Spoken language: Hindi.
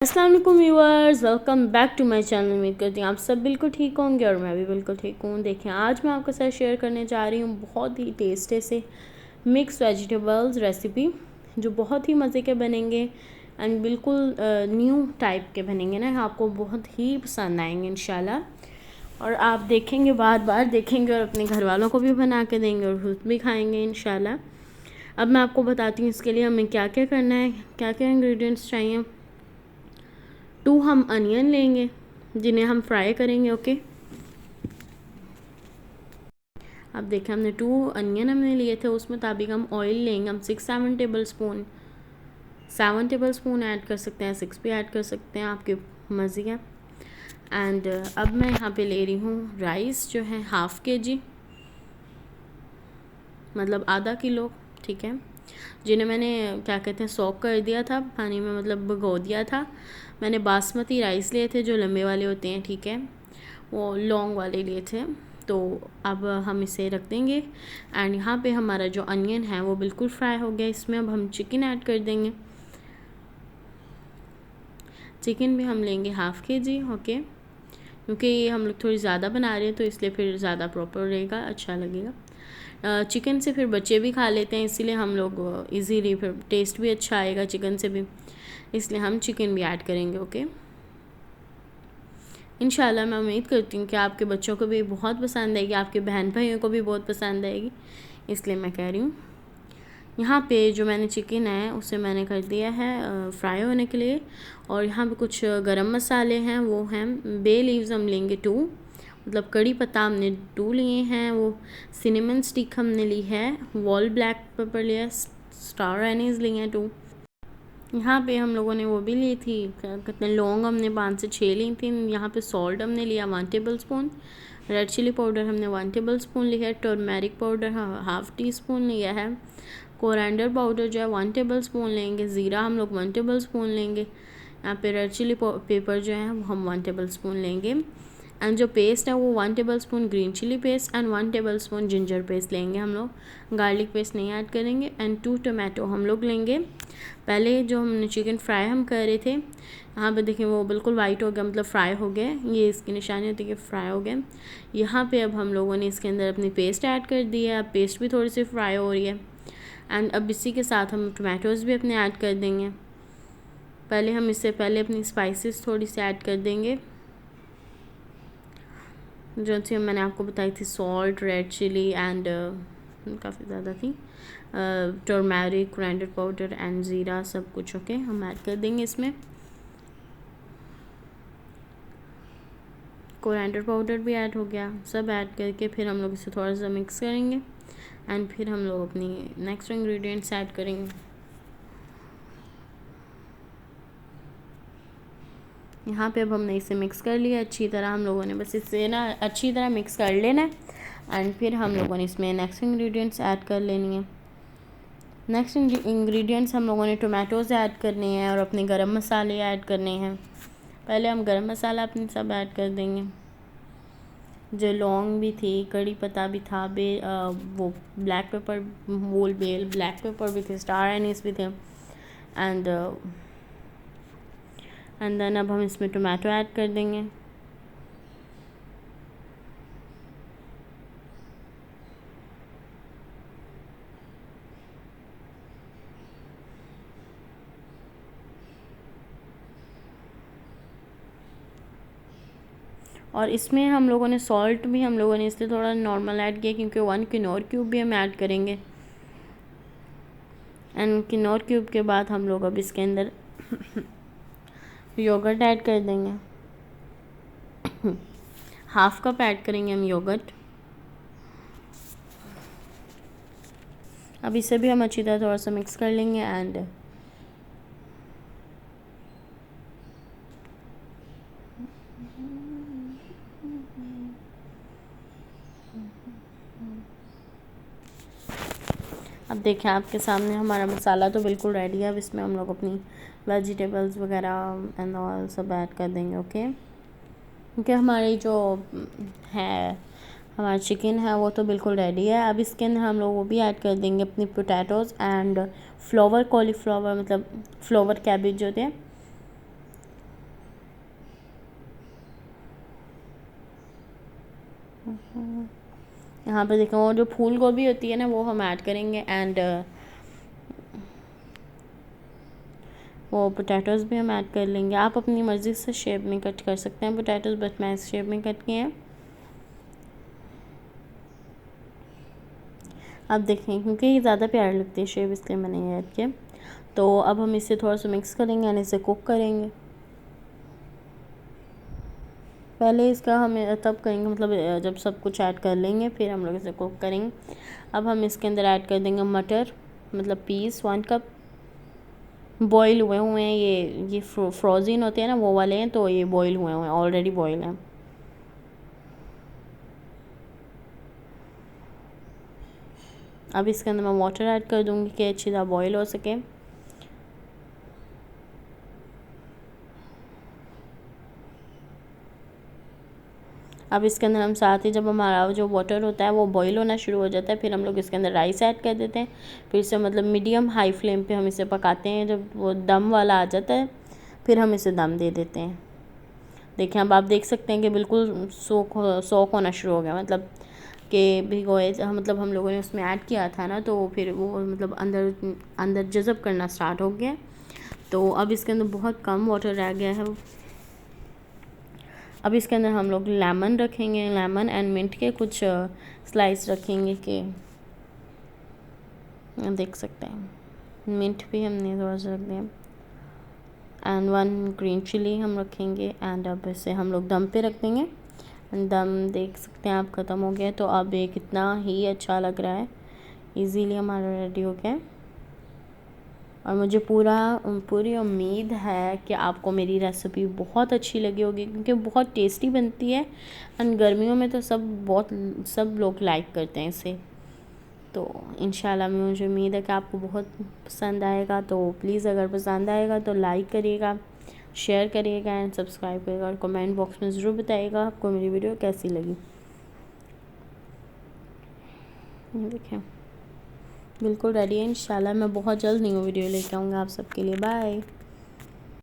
अस्सलाम वालेकुम viewers, welcome back to my channel. उम्मीद करती हूँ आप सब बिल्कुल ठीक होंगे और मैं भी बिल्कुल ठीक हूँ। देखें, आज मैं आपके साथ शेयर करने जा रही हूँ बहुत ही टेस्टी से मिक्स वेजिटेबल्स रेसिपी, जो बहुत ही मज़े के बनेंगे एंड बिल्कुल न्यू टाइप के बनेंगे ना, आपको बहुत ही पसंद आएंगे इंशाल्लाह। और आप देखेंगे, बार बार देखेंगे और अपने घर वालों को भी बना के देंगे और खुद भी खाएँगे इंशाल्लाह। अब मैं आपको बताती हूँ इसके लिए हमें क्या क्या करना है, क्या क्या इंग्रेडिएंट्स चाहिए। 2 हम अनियन लेंगे जिन्हें हम फ्राई करेंगे। ओके, अब देखें हमने 2 अनियन हमने लिए थे, उस मुताबिक हम ऑयल लेंगे। हम 7 टेबल स्पून ऐड कर सकते हैं, 6 भी ऐड कर सकते हैं, आपके मर्ज़ी है। एंड अब मैं यहाँ पे ले रही हूँ राइस, जो है ½ kg, मतलब आधा किलो, ठीक है, जिन्हें मैंने क्या कहते हैं सोक कर दिया था पानी में, मतलब भिगो दिया था। मैंने बासमती राइस लिए थे जो लंबे वाले होते हैं, ठीक है, वो लॉन्ग वाले लिए थे। तो अब हम इसे रख देंगे एंड यहाँ पे हमारा जो अनियन है वो बिल्कुल फ्राई हो गया। इसमें अब हम चिकन ऐड कर देंगे। चिकन भी हम लेंगे ½ kg, ओके, क्योंकि ये हम लोग थोड़ी ज़्यादा बना रहे हैं तो इसलिए फिर ज़्यादा प्रॉपर रहेगा, अच्छा लगेगा। चिकन से फिर बच्चे भी खा लेते हैं, इसीलिए हम लोग इजीली, फिर टेस्ट भी अच्छा आएगा चिकन से भी, इसलिए हम चिकन भी ऐड करेंगे। ओके, इंशाल्लाह मैं उम्मीद करती हूँ कि आपके बच्चों को भी बहुत पसंद आएगी, आपके बहन भाइयों को भी बहुत पसंद आएगी, इसलिए मैं कह रही हूँ। यहाँ पे जो मैंने चिकन है उसे मैंने कर दिया है फ्राई होने के लिए। और यहाँ पे कुछ गरम मसाले हैं, वो हैं बे लीव्स हम लेंगे 2, मतलब कड़ी पत्ता हमने 2 लिए हैं, वो सिनेमन स्टिक हमने ली है, वॉल ब्लैक पेपर लिया, स्टार एनीज लिए हैं 2। यहाँ पे हम लोगों ने वो भी ली थी, कितने लौंग हमने 5 से 6 ली थी। यहाँ पे सॉल्ट हमने लिया 1 tablespoon, red chilli powder हमने 1 टेबल स्पून लिया है, टर्मरिक पाउडर ½ टीस्पून लिया है, कोरिएंडर पाउडर जो है 1 टेबल स्पून लेंगे, ज़ीरा हम लोग 1 टेबल स्पून लेंगे, यहाँ पे रेड चिली पेपर जो है वो हम 1 टेबल स्पून लेंगे। एंड जो पेस्ट है वो 1 tablespoon green chilli paste and 1 tablespoon ginger paste लेंगे हम लोग, गार्लिक पेस्ट नहीं ऐड करेंगे। एंड 2 टमाटो हम लोग लेंगे। पहले जो हमने चिकन फ्राई हम कर रहे थे, यहाँ पे देखिए वो बिल्कुल वाइट हो गया, मतलब फ्राई हो गया, ये इसकी निशानी होती है कि फ्राई हो गए। यहाँ पे अब हम लोगों ने इसके अंदर अपनी पेस्ट ऐड कर दी है, अब पेस्ट भी थोड़ी सी फ्राई हो रही है। एंड अब इसी के साथ हम टमाटोज़ भी अपने ऐड कर देंगे। पहले हम इससे पहले अपनी स्पाइसेस थोड़ी सी ऐड कर देंगे, जो सी मैंने आपको बताई थी, सॉल्ट, रेड चिली एंड काफ़ी ज़्यादा थी, टर्मरिक, कोरिएंडर पाउडर एंड ज़ीरा, सब कुछ ओके हम ऐड कर देंगे इसमें। कोरिएंडर पाउडर भी ऐड हो गया, सब ऐड करके फिर हम लोग इसे थोड़ा सा मिक्स करेंगे एंड फिर हम लोग अपनी नेक्स्ट इंग्रेडिएंट्स ऐड करेंगे। यहाँ पे अब हमने इसे मिक्स कर लिया अच्छी तरह, हम लोगों ने बस इसे ना अच्छी तरह मिक्स कर लेना है एंड फिर हम लोगों ने इसमें नेक्स्ट इंग्रेडिएंट्स ऐड कर लेनी है। नेक्स्ट इंग्रेडिएंट्स हम लोगों ने टोमेटोज़ ऐड करने हैं और अपने गरम मसाले ऐड करने हैं। पहले हम गरम मसाला अपने सब ऐड कर देंगे, जो लौंग भी थी, कड़ी पत्ता भी था, वो black pepper, whole bell black pepper भी थे, स्टार एनीस भी थे। एंड देन अब हम इसमें टोमेटो ऐड कर देंगे। और इसमें हम लोगों ने सॉल्ट भी हम लोगों ने इसलिए थोड़ा नॉर्मल ऐड किया क्योंकि 1 किनोर क्यूब भी हम ऐड करेंगे। एंड किनोर क्यूब के बाद हम लोग अब इसके अंदर योगर्ट ऐड कर देंगे, ½ कप ऐड करेंगे हम योगर्ट। अब इसे भी हम अच्छी तरह थोड़ा सा मिक्स कर लेंगे एंड अब देखें आपके सामने हमारा मसाला तो बिल्कुल रेडी है। अब इसमें हम लोग अपनी वेजिटेबल्स वगैरह एंड ऑल सब ऐड कर देंगे। ओके, क्योंकि हमारी जो है हमारा चिकन है वो तो बिल्कुल रेडी है। अब इसके अंदर हम लोग वो भी ऐड कर देंगे अपनी पोटैटोज़ एंड फ्लावर कॉलीफ्लावर, मतलब फ्लावर कैबेज जो थे, यहाँ पे देखो वो जो फूल गोभी होती है ना वो हम ऐड करेंगे, एंड वो पोटैटोज़ भी हम ऐड कर लेंगे। आप अपनी मर्ज़ी से शेप में कट कर सकते हैं पोटैटोज़, बट मैं इस शेप में कट किए हैं। अब देखें क्योंकि ये ज़्यादा प्यारी लगती है शेप, इसलिए मैंने ये ऐड किया। तो अब हम इसे थोड़ा सा मिक्स करेंगे एंड इसे कुक करेंगे। पहले इसका हमें तब करेंगे, मतलब जब सब कुछ ऐड कर लेंगे फिर हम लोग इसे कुक करेंगे। अब हम इसके अंदर ऐड कर देंगे मटर, मतलब पीस 1 कप बॉईल हुए हुए हैं। ये फ्रोज़न होते हैं ना वो वाले हैं, तो ये बॉईल हुए हुए हैं, ऑलरेडी बॉईल हैं। अब इसके अंदर मैं वाटर ऐड कर दूँगी कि अच्छी तरह बॉईल हो सके। अब इसके अंदर हम साथ ही जब हमारा जो वाटर होता है वो बॉईल होना शुरू हो जाता है, फिर हम लोग इसके अंदर राइस ऐड कर देते हैं। फिर से मतलब मीडियम हाई फ्लेम पे हम इसे पकाते हैं। जब वो दम वाला आ जाता है फिर हम इसे दम दे देते हैं। देखिए अब आप देख सकते हैं कि बिल्कुल सोख होना शुरू हो गया, मतलब कि भिगोए मतलब हम लोगों ने उसमें ऐड किया था ना, तो फिर वो मतलब अंदर जज़ब करना स्टार्ट हो गया। तो अब इसके अंदर बहुत कम वाटर रह गया है। अब इसके अंदर हम लोग लेमन रखेंगे, लेमन एंड मिंट के कुछ स्लाइस रखेंगे के देख सकते हैं। मिंट भी हमने थोड़ा सा रख दिया, एंड 1 ग्रीन चिली हम रखेंगे। एंड अब इसे हम लोग दम पे रख देंगे। दम देख सकते हैं आप ख़त्म हो गया। तो अब ये कितना ही अच्छा लग रहा है, इजीली हमारा रेडी हो गया। और मुझे पूरी उम्मीद है कि आपको मेरी रेसिपी बहुत अच्छी लगी होगी, क्योंकि बहुत टेस्टी बनती है एंड गर्मियों में तो सब लोग लाइक करते हैं इसे। तो इंशाल्लाह मुझे उम्मीद है कि आपको बहुत पसंद आएगा। तो प्लीज़ अगर पसंद आएगा तो लाइक करिएगा, शेयर करिएगा एंड सब्सक्राइब करिएगा, और कमेंट बॉक्स में ज़रूर बताइएगा आपको मेरी वीडियो कैसी लगी। देखें बिल्कुल रेडी है। इंशाल्लाह मैं बहुत जल्द न्यू वीडियो लेके आऊँगा आप सबके लिए। बाय।